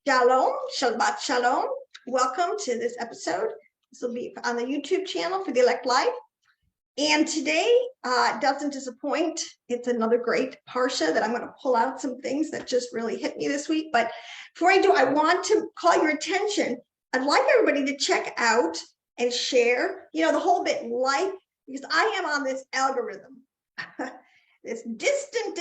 Shalom, Shabbat Shalom. Welcome to this episode. This will be on the YouTube channel for the Elect Life. And today doesn't disappoint. It's another great Parsha that I'm going to pull out some things that just really hit me this week. But before I do, I want to call your attention. I'd like everybody to check out and share, the whole bit because I am on this algorithm. This distant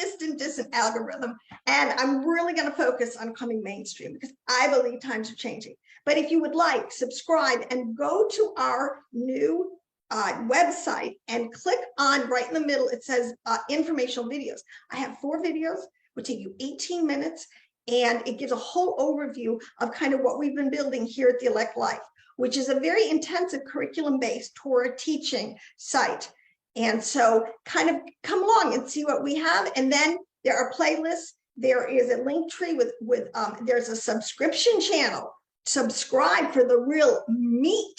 algorithm. And I'm really going to focus on coming mainstream because I believe times are changing. But if you would like, subscribe and go to our new website and click on right in the middle. It says informational videos. I have 4 videos, which take you 18 minutes. And it gives a whole overview of kind of what we've been building here at the Elect Life, which is a very intensive curriculum-based Torah teaching site. And so kind of come along and see what we have. And then there are playlists. There is a link tree with there's a subscription channel. Subscribe for the real meat.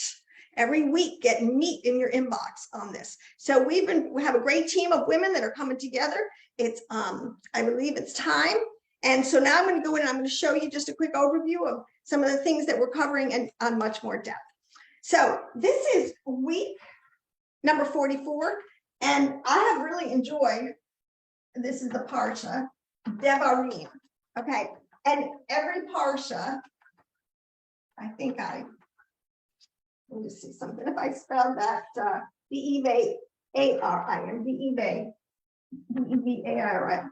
Every week, get meat in your inbox on this. So we have a great team of women that are coming together. It's, I believe it's time. And so now I'm going to go in and I'm going to show you just a quick overview of some of the things that we're covering and on much more depth. So this is week number 44, and I have really enjoyed, this is the Parsha, Devarim, okay? And every Parsha, let me see something, if I spell that, D-E-V-A-R-I-M, D-E-V-A-R-I-M,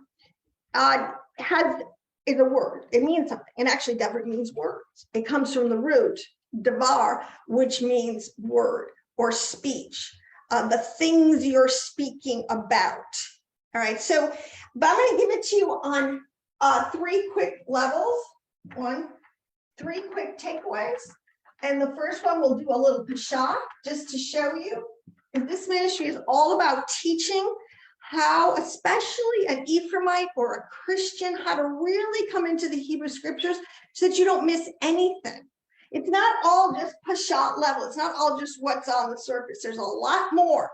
is a word, it means something, and actually Devarim means words. It comes from the root, Devar, which means word or speech. The things you're speaking about. All right, so, but I'm going to give it to you on 3 quick levels. 3 quick takeaways. And the first one, we'll do a little Parsha just to show you. And this ministry is all about teaching how, especially an Ephraimite or a Christian, how to really come into the Hebrew scriptures so that you don't miss anything. It's not all just Parsha level. It's not all just what's on the surface. There's a lot more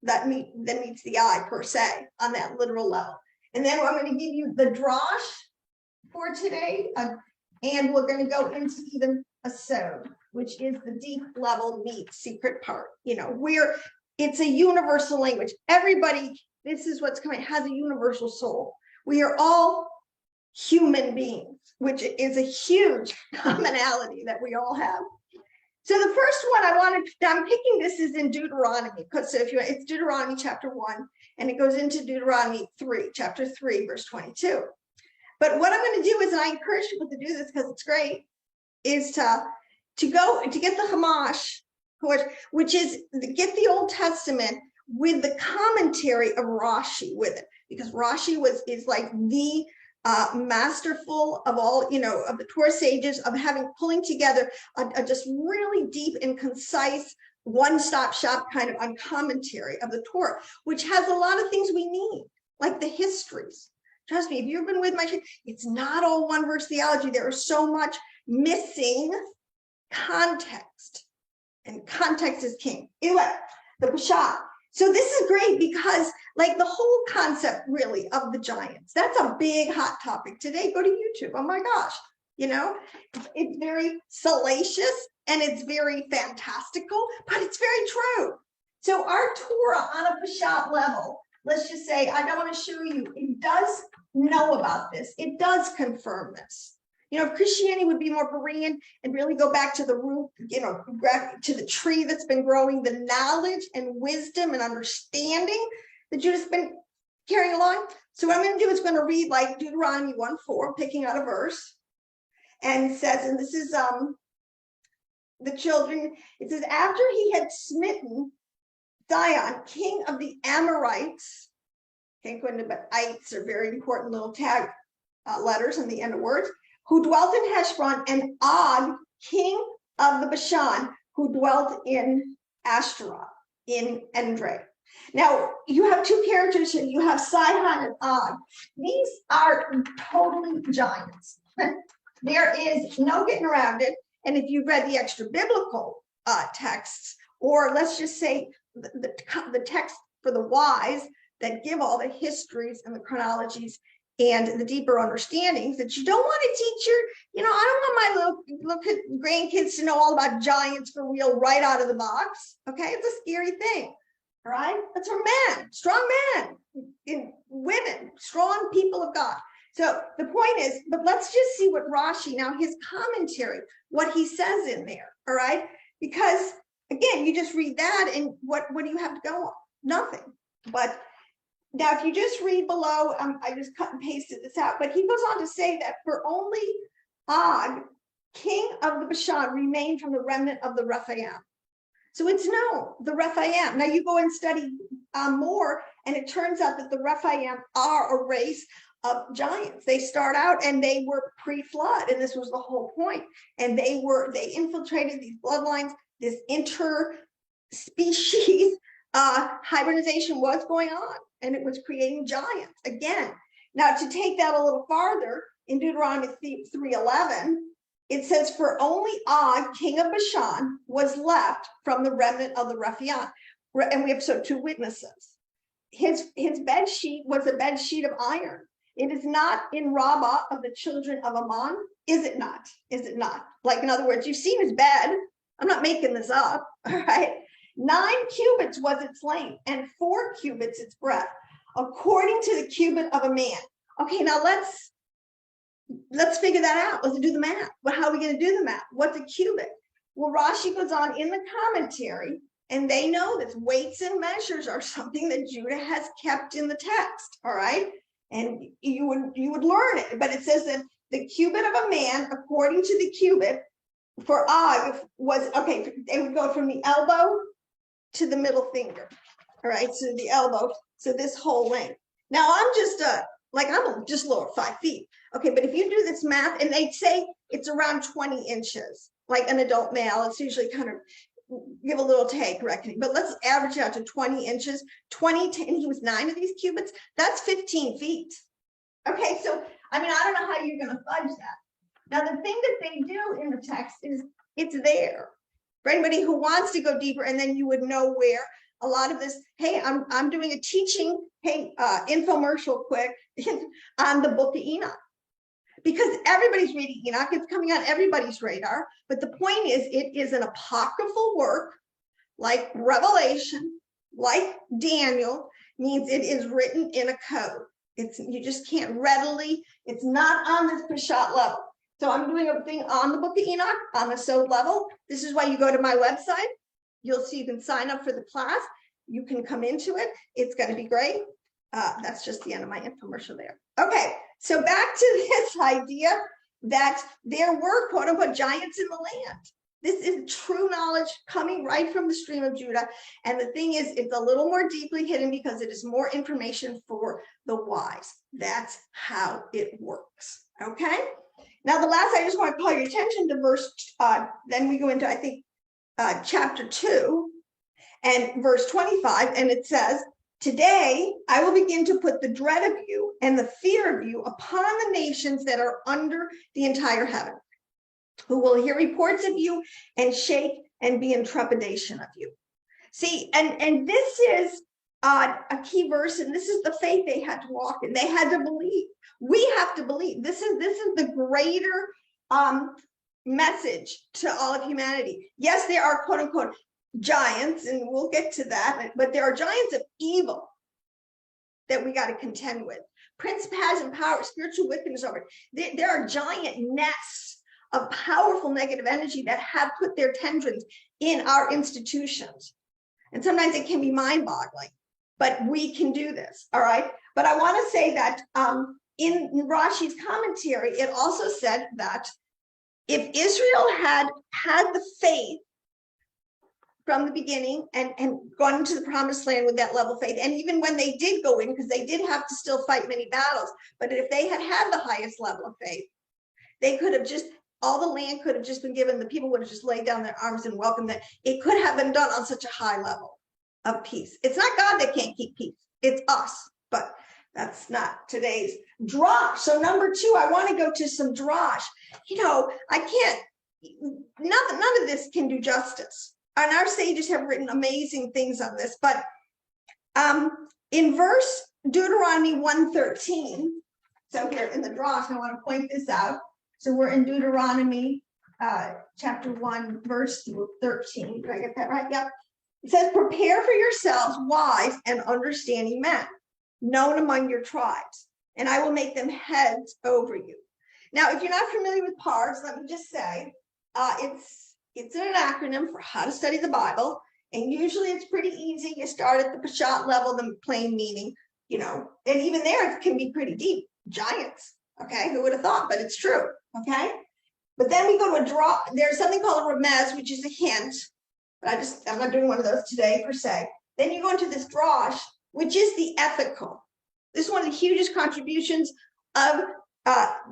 that meets the eye, per se, on that literal level. And then I'm going to give you the drash for today. And we're going to go into even a sod, which is the deep level meat secret part. Where it's a universal language. Everybody, this is what's coming, has a universal soul. We are all human beings, which is a huge commonality that we all have. So the first one I'm picking, this is in Deuteronomy, because so it's Deuteronomy chapter 1, and it goes into Deuteronomy 3, chapter 3, verse 22. But what I'm going to do is, and I encourage people to do this because it's great, is to get the Hamash, which is get the Old Testament with the commentary of Rashi with it, because Rashi is like the masterful of all, of the Torah sages, of pulling together a just really deep and concise one-stop shop kind of on commentary of the Torah, which has a lot of things we need, like the histories. Trust me, if you've been with my, it's not all one verse theology. There is so much missing context, and context is king. Anyway, the Parsha. So this is great because like the whole concept really of the giants, that's a big hot topic today. Go to YouTube. Oh my gosh. It's very salacious and it's very fantastical, but it's very true. So our Torah on a Parsha level, let's just say, I don't want to show you, it does know about this. It does confirm this. If Christianity would be more Berean and really go back to the root, to the tree that's been growing, the knowledge and wisdom and understanding that you've just been carrying along. So what I'm going to do is going to read like Deuteronomy 1:4, picking out a verse, and it says, and this is the children, it says, after he had smitten Sihon, king of the Amorites, can't go into, but ites are very important little tag letters on the end of words, who dwelt in Heshbon, and Og, king of the Bashan, who dwelt in Ashtaroth, in Edrei. Now, you have 2 characters here. You have Sihon and Og. These are totally giants. There is no getting around it. And if you've read the extra biblical texts, or let's just say the text for the wise that give all the histories and the chronologies and the deeper understandings that you don't want to teach your, I don't want my little grandkids to know all about giants for real right out of the box. Okay, it's a scary thing. All right, that's for men, strong men, women, strong people of God. So the point is, but let's just see what Rashi, now his commentary, what he says in there. All right, because again, you just read that, and what do you have to go on? Nothing. But now, if you just read below, I just cut and pasted this out, but he goes on to say that for only Og, king of the Bashan, remained from the remnant of the Rephaim. So it's known, the Rephaim. Now you go and study more, and it turns out that the Rephaim are a race of giants. They start out and they were pre-flood, and this was the whole point. And they infiltrated these bloodlines, this inter-species hybridization was going on, and it was creating giants again. Now, to take that a little farther, in Deuteronomy 3:11, it says, for only Og, king of Bashan, was left from the remnant of the Rephaim. And we have two witnesses. His bed sheet was a bed sheet of iron. It is not in Rabbah of the children of Ammon. Is it not? Is it not? Like, in other words, you've seen his bed. I'm not making this up. All right. 9 cubits was its length, and 4 cubits its breadth, according to the cubit of a man. Okay, now let's figure that out. Let's do the math. Well, how are we going to do the math? What's a cubit? Well, Rashi goes on in the commentary, and they know that weights and measures are something that Judah has kept in the text. All right, and you would learn it, but it says that the cubit of a man, according to the cubit for Og, was, okay, they would go from the elbow to the middle finger. All right, so the elbow, so this whole length. Now I'm just I'm just lower 5 feet. Okay, but if you do this math, and they say it's around 20 inches, like an adult male, it's usually kind of give a little take reckoning, but let's average it out to 20 inches, 20, and he was 9 of these cubits, that's 15 feet. Okay, so, I mean, I don't know how you're gonna fudge that. Now, the thing that they do in the text is it's there for anybody who wants to go deeper, and then you would know where a lot of this, hey, I'm doing a teaching, hey, infomercial quick on the book of Enoch. Because everybody's reading Enoch, it's coming on everybody's radar. But the point is, it is an apocryphal work, like Revelation, like Daniel, means it is written in a code. You just can't readily, it's not on this Peshat level. So I'm doing a thing on the book of Enoch on the Sod level. This is why you go to my website. You'll see you can sign up for the class. You can come into it. It's going to be great. That's just the end of my infomercial there. Okay, so back to this idea that there were quote unquote giants in the land. This is true knowledge coming right from the stream of Judah. And the thing is, it's a little more deeply hidden because it is more information for the wise. That's how it works. Okay. Now, the last, I just want to call your attention to verse, then we go into, I think, chapter 2 and verse 25, and it says, today I will begin to put the dread of you and the fear of you upon the nations that are under the entire heaven, who will hear reports of you and shake and be in trepidation of you. See, and this is a key verse, and this is the faith they had to walk in. They had to believe. We have to believe. This is the greater message to all of humanity. Yes, there are quote unquote giants, and we'll get to that, but there are giants of evil that we got to contend with. Principalities and power, spiritual wickedness over it. There are giant nests of powerful negative energy that have put their tendrils in our institutions. And sometimes it can be mind-boggling, but we can do this, all right? But I want to say that in Rashi's commentary, it also said that if Israel had the faith from the beginning and gone into the promised land with that level of faith, and even when they did go in, because they did have to still fight many battles, but if they had the highest level of faith, they could have just, all the land could have just been given, the people would have just laid down their arms and welcomed it. It could have been done on such a high level of peace. It's not God that can't keep peace, it's us, but that's not today's drash. So number 2, I want to go to some drash. I can't, none of this can do justice. And our sages have written amazing things on this, but in verse Deuteronomy 1:13, So here in the drash, I want to point this out. So we're in Deuteronomy chapter 1, verse 13. Did I get that right? Yep. It says, prepare for yourselves wise and understanding men, known among your tribes, and I will make them heads over you. Now, if you're not familiar with PARS, let me just say, it's an acronym for how to study the Bible. And usually it's pretty easy. You start at the Peshat level, the plain meaning, you know, and even there it can be pretty deep. Giants, okay? Who would have thought, but it's true, okay? But then we go to a draw. There's something called a remez, which is a hint. But I'm not doing one of those today per se. Then you go into this drash, which is the ethical. This is one of the hugest contributions of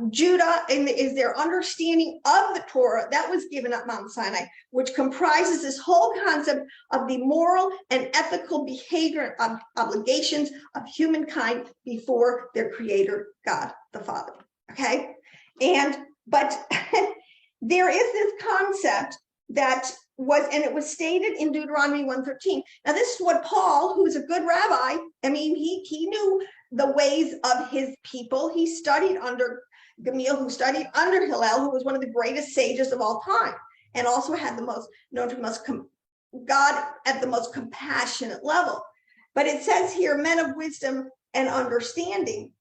Judah, and is their understanding of the Torah that was given at Mount Sinai, which comprises this whole concept of the moral and ethical behavior of obligations of humankind before their creator, God the Father. Okay, but there is this concept that it was stated in Deuteronomy 1:13. Now, this is what Paul, who's a good rabbi, I mean, he knew the ways of his people. He studied under Gamaliel, who studied under Hillel, who was one of the greatest sages of all time, and also had God at the most compassionate level. But it says here, men of wisdom and understanding.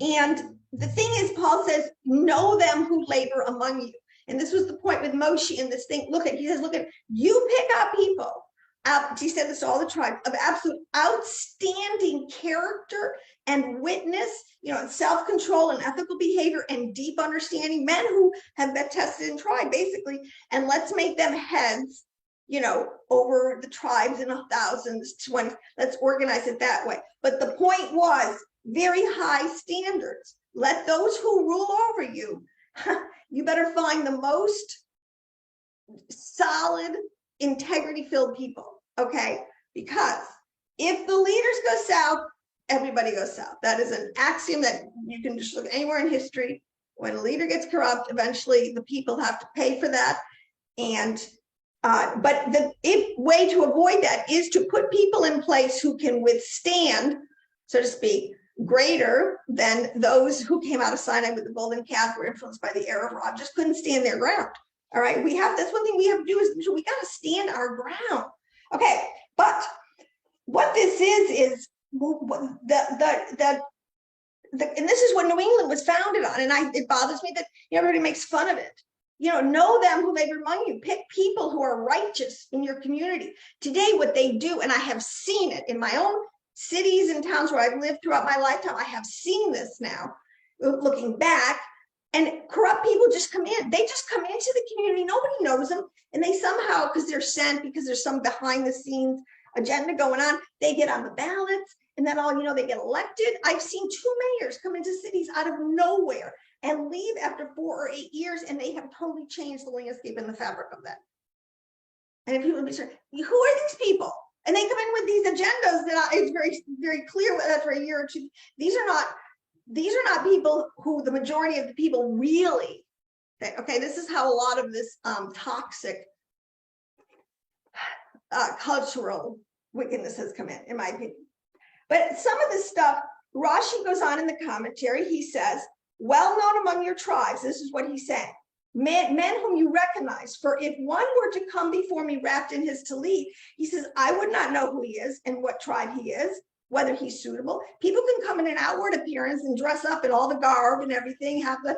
And the thing is, Paul says, know them who labor among you. And this was the point with Moshe in this thing. He says, you pick out people. He said this to all the tribes, of absolute outstanding character and witness, self-control and ethical behavior and deep understanding, men who have been tested and tried, basically, and let's make them heads, over the tribes in thousands, 20. Let's organize it that way. But the point was very high standards. Let those who rule over you, you better find the most solid, integrity-filled people. Okay, because if the leaders go south, everybody goes south. That is an axiom that you can just look anywhere in history. When a leader gets corrupt, eventually the people have to pay for that. And but the way to avoid that is to put people in place who can withstand, so to speak, greater than those who came out of Sinai with the golden calf, were influenced by the Arab rod, just couldn't stand their ground. All right, that's one thing we have to do, is we got to stand our ground. Okay, but what this is and this is what New England was founded on, and it bothers me that everybody makes fun of it. Know them who labor among you. Pick people who are righteous in your community. Today, what they do, and I have seen it in my own cities and towns where I've lived throughout my lifetime, I have seen this now, looking back, and corrupt people just come in. They just come into the community. Nobody knows them. And they somehow, because they're sent, because there's some behind the scenes agenda going on, they get on the ballots, and then they get elected. I've seen 2 mayors come into cities out of nowhere and leave after 4 or 8 years, and they have totally changed the landscape and the fabric of that. And if people would be sure, who are these people? And they come in with these agendas that it's very, very clear that for a year or two, these are not people who the majority of the people really think. Okay, this is how a lot of this toxic cultural wickedness has come in my opinion. But some of this stuff, Rashi goes on in the commentary. He says, well known among your tribes. This is what he's saying. Men whom you recognize, for if one were to come before me wrapped in his tallit, he says, I would not know who he is and what tribe he is, whether he's suitable. People can come in an outward appearance and dress up in all the garb and everything, have the,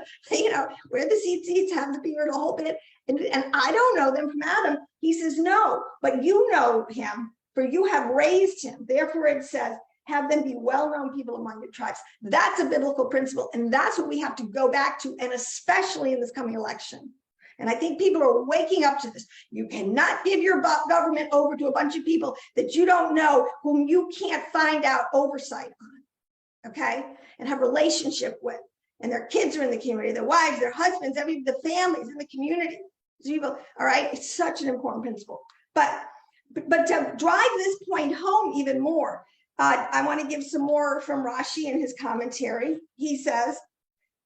wear the seats, have the beard, a whole bit. And I don't know them from Adam. He says, no, but you know him, for you have raised him. Therefore it says, have them be well-known people among your tribes. That's a biblical principle, and that's what we have to go back to, and especially in this coming election. And I think people are waking up to this. You cannot give your government over to a bunch of people that you don't know, whom you can't find out oversight on, okay? And have relationship with. And their kids are in the community, their wives, their husbands, the families in the community. People, all right, it's such an important principle. But to drive this point home even more, I want to give some more from Rashi in his commentary. He says,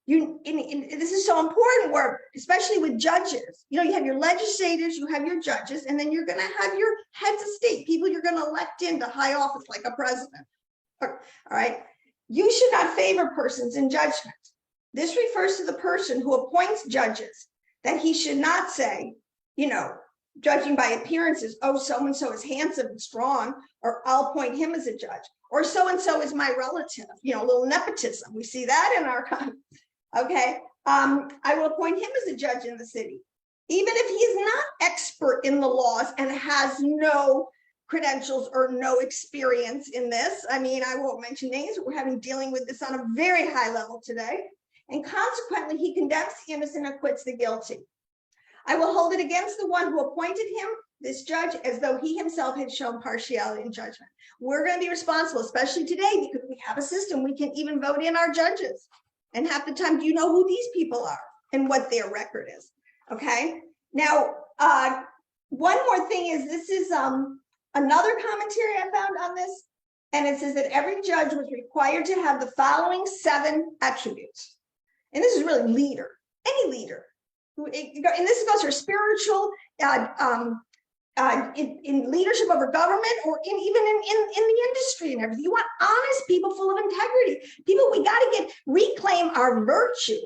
this is so important, where especially with judges, you have your legislators, you have your judges, and then you're going to have your heads of state, people you're going to elect into high office like a president. All right. You should not favor persons in judgment. This refers to the person who appoints judges, that he should not say, judging by appearances, oh, so-and-so is handsome and strong, or I'll appoint him as a judge, or so-and-so is my relative, a little nepotism. We see that in our country. Okay, I will appoint him as a judge in the city, even if he is not expert in the laws and has no credentials or no experience in this. I won't mention names, but we're dealing with this on a very high level today. And consequently, he condemns the innocent and acquits the guilty. I will hold it against the one who appointed him, this judge, as though he himself had shown partiality in judgment. We're going to be responsible, especially today, because we have a system. We can even vote in our judges. And half the time, do you know who these people are and what their record is? Okay. Now, one more thing is, this is another commentary I found on this. And it says that every judge was required to have the following 7 attributes. And this is really leader, any leader. And this goes for spiritual, in leadership over government, or even in the industry and everything. You want honest people full of integrity. People, we got to reclaim our virtue.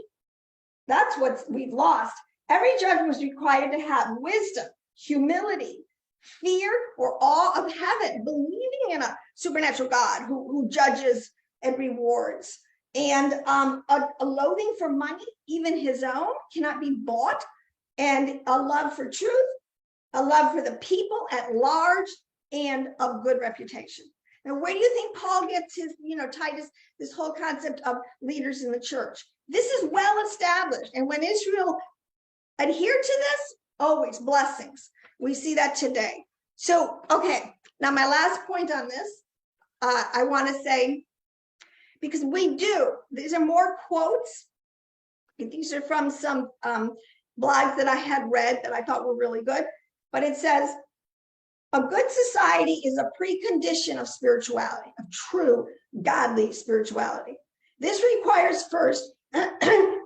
That's what we've lost. Every judge was required to have wisdom, humility, fear or awe of heaven, believing in a supernatural God who judges and rewards. And a loathing for money, even his own, cannot be bought. And a love for truth, a love for the people at large, and of good reputation. Now, where do you think Paul gets his, Titus, this whole concept of leaders in the church? This is well established. And when Israel adhered to this, always blessings. We see that today. So, okay, now my last point on this, I want to say, because these are more quotes. These are from some blogs that I had read that I thought were really good. But it says, a good society is a precondition of spirituality, of true godly spirituality. This requires first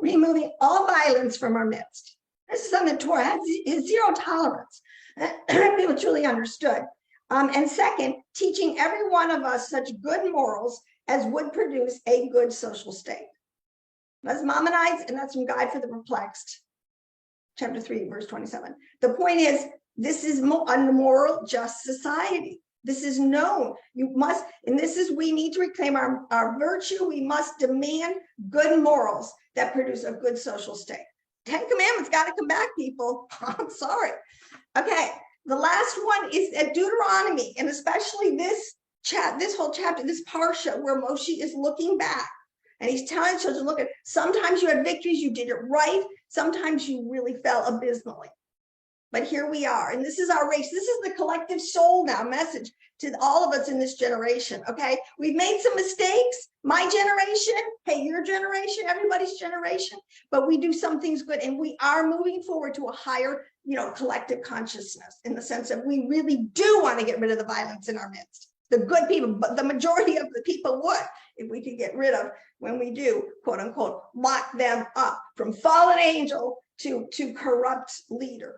removing all violence from our midst. This is something the Torah has zero tolerance. People truly understood. And second, teaching every one of us such good morals as would produce a good social state. That's Maimonides, and that's from Guide for the Perplexed, chapter 3, verse 27. The point is, this is a moral, just society. This is known. You must, and this is, we need to reclaim our virtue. We must demand good morals that produce a good social state. 10 Commandments got to come back, people. I'm sorry. Okay, the last one is at Deuteronomy, and especially this whole chapter, this Parsha, where Moshe is looking back. And he's telling children, look, sometimes you had victories, you did it right. Sometimes you really fell abysmally. But here we are, and this is our race. This is the collective soul now message to all of us in this generation, okay? We've made some mistakes, my generation, hey, your generation, everybody's generation, but we do some things good, and we are moving forward to a higher, collective consciousness, in the sense that we really do want to get rid of the violence in our midst. The good people, but the majority of the people would, if we could get rid of, when we do, quote unquote, lock them up, from fallen angel to corrupt leader.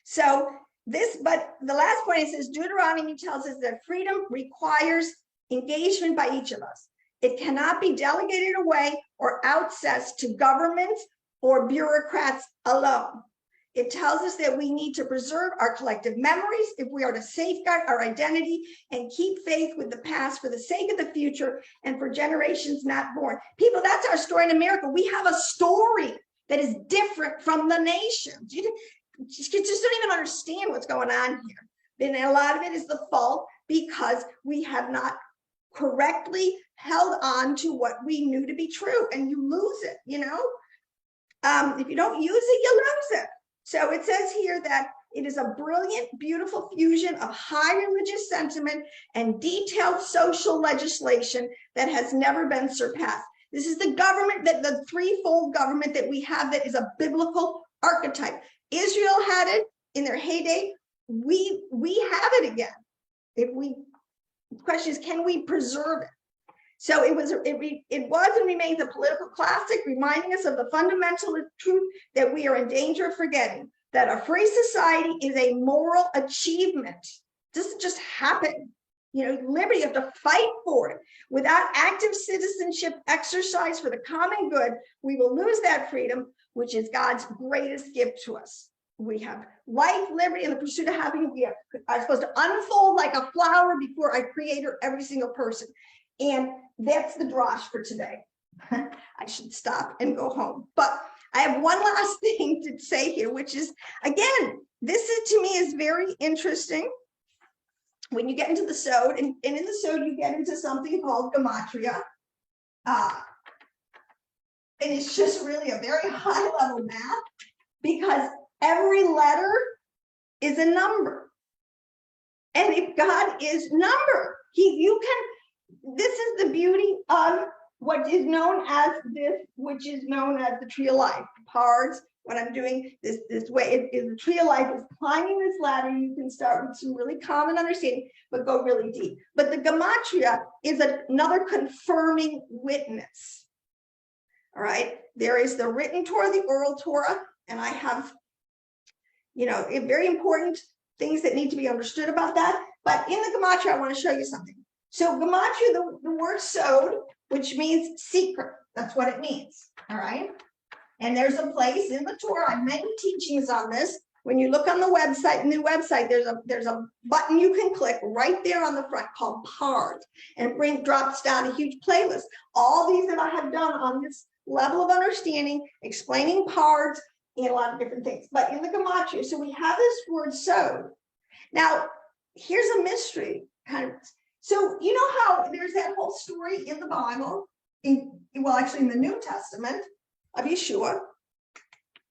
So but the last point, it says, Deuteronomy tells us that freedom requires engagement by each of us. It cannot be delegated away or outsourced to governments or bureaucrats alone. It tells us that we need to preserve our collective memories if we are to safeguard our identity and keep faith with the past for the sake of the future and for generations not born. People, that's our story in America. We have a story that is different from the nations. You just don't even understand what's going on here. And a lot of it is the fault because we have not correctly held on to what we knew to be true, and you lose it, if you don't use it, you lose it. So it says here that it is a brilliant, beautiful fusion of high religious sentiment and detailed social legislation that has never been surpassed. This is the government, the threefold government that we have, that is a biblical archetype. Israel had it in their heyday. We have it again. The question is, can we preserve it? So it was and remains a political classic, reminding us of the fundamental truth that we are in danger of forgetting, that a free society is a moral achievement. It doesn't just happen. liberty, you have to fight for it. Without active citizenship exercise for the common good, we will lose that freedom, which is God's greatest gift to us. We have life, liberty, and the pursuit of happiness. We are supposed to unfold like a flower before our Creator, every single person. And that's the drosh for today. I should stop and go home. But I have one last thing to say here, which is, again, this is, to me, is very interesting. When you get into the Sod, and in the Sod, you get into something called gematria. And it's just really a very high level math, because every letter is a number. And if God is number, this is the beauty of what is known as this, which is known as the tree of life. Parts, what I'm doing this way is the tree of life is climbing this ladder. You can start with some really common understanding, but go really deep. But the gematria is another confirming witness. All right, there is the written Torah, the oral Torah, and I have, very important things that need to be understood about that. But in the gematria, I want to show you something. So gematria, the word Sod, which means secret, that's what it means. All right. And there's a place in the Torah, I have many teachings on this. When you look on the website, new website, there's a button you can click right there on the front called Parts, and it drops down a huge playlist. All these that I have done on this level of understanding, explaining parts and a lot of different things. But in the gematria, so we have this word Sod. Now, here's a mystery kind of. So you know how there's that whole story in the Bible, actually in the New Testament, of Yeshua,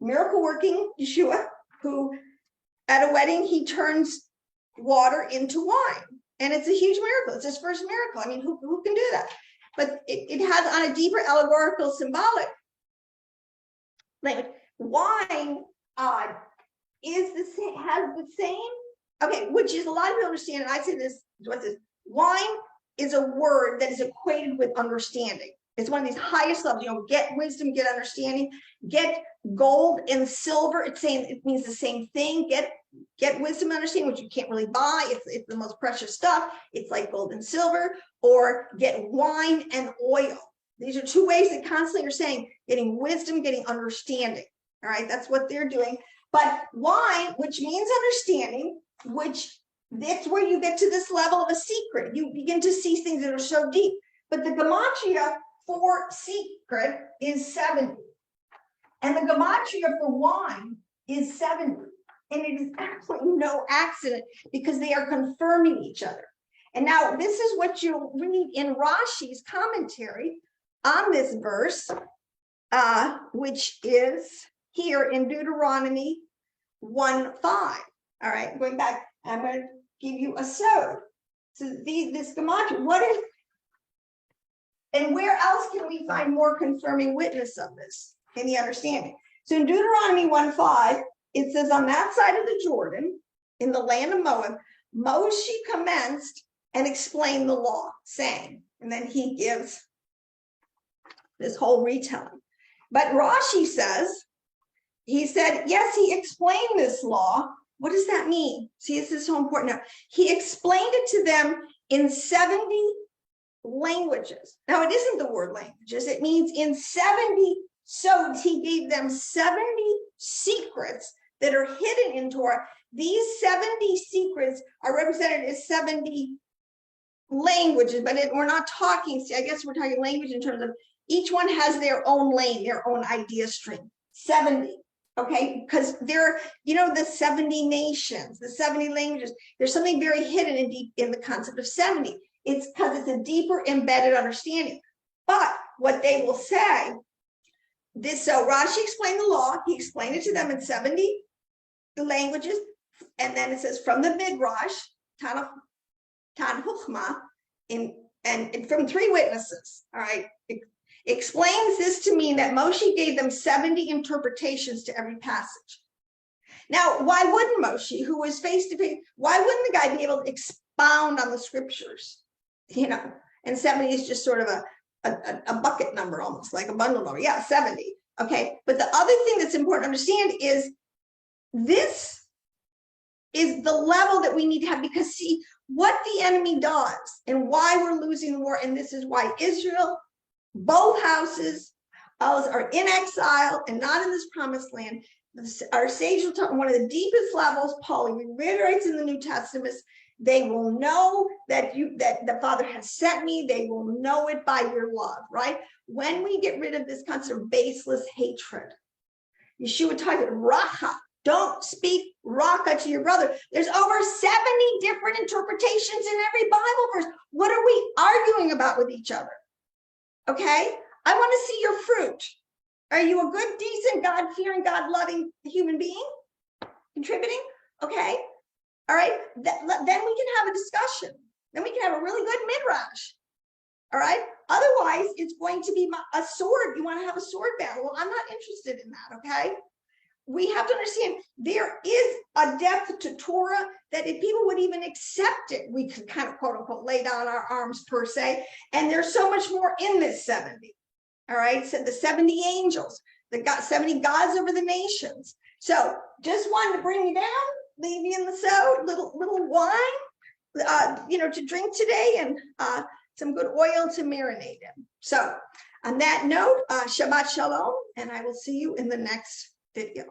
miracle working Yeshua, who at a wedding, he turns water into wine. And it's a huge miracle. It's his first miracle. I mean, who can do that? But it has on a deeper allegorical symbolic language. Wine is the same, has the same, okay, which is a lot of people understand, and I say this, what's this? Wine is a word that is equated with understanding. It's one of these highest levels, get wisdom, get understanding, get gold and silver. It's saying it means the same thing. Get wisdom and understanding, which you can't really buy. It's the most precious stuff. It's like gold and silver. Or get wine and oil. These are two ways that constantly are saying getting wisdom, getting understanding. All right, that's what they're doing. But wine, which means understanding, that's where you get to this level of a secret. You begin to see things that are so deep. But the gematria for secret is 70. And the gematria for wine is 70. And it is absolutely no accident, because they are confirming each other. And now this is what you'll read in Rashi's commentary on this verse, which is here in Deuteronomy 1:5. All right, going back, I'm going to give you a Sod. So this gematria, what is, and where else can we find more confirming witness of this in the understanding? So in Deuteronomy 1:5, it says, on that side of the Jordan, in the land of Moab, Moshe commenced and explained the law, saying, and then he gives this whole retelling. But Rashi says, he said, yes, he explained this law. What does that mean? See, this is so important now. He explained it to them in 70 languages. Now, it isn't the word languages. It means in 70 sods, he gave them 70 secrets that are hidden in Torah. These 70 secrets are represented as 70 languages, but we're not talking, see, I guess we're talking language in terms of each one has their own lane, their own idea stream. 70. Okay, because they're, the 70 nations, the 70 languages, there's something very hidden and deep in the concept of 70. It's because it's a deeper embedded understanding. But what they will say, so Rashi explained the law, he explained it to them in 70 languages, and then it says from the Midrash, Tan Huchma, and from 3 witnesses, all right, explains this to mean that Moshe gave them 70 interpretations to every passage. Now, why wouldn't Moshe, who was face to face, why wouldn't the guy be able to expound on the scriptures? And 70 is just sort of a bucket number, almost like a bundle number. Yeah, 70. Okay. But the other thing that's important to understand is this is the level that we need to have, because see, what the enemy does and why we're losing the war. And this is why Israel, both houses are in exile and not in this promised land. Our sage will talk on one of the deepest levels. Paul reiterates in the New Testament, they will know that the Father has sent me. They will know it by your love, right? When we get rid of this concept of baseless hatred, Yeshua talks about racha. Don't speak raka to your brother. There's over 70 different interpretations in every Bible verse. What are we arguing about with each other? Okay, I want to see your fruit. Are you a good, decent, God-fearing, God-loving human being? Contributing? Okay. All right. Then we can have a discussion. Then we can have a really good midrash. All right. Otherwise, it's going to be a sword. You want to have a sword battle. Well, I'm not interested in that. Okay. We have to understand there is a depth to Torah that if people would even accept it, we could kind of quote unquote lay down our arms per se. And there's so much more in this 70. All right. So the 70 angels, the 70 gods over the nations. So just wanted to bring you down, leave you in the so little wine, to drink today, and some good oil to marinate in. So on that note, Shabbat Shalom, and I will see you in the next video.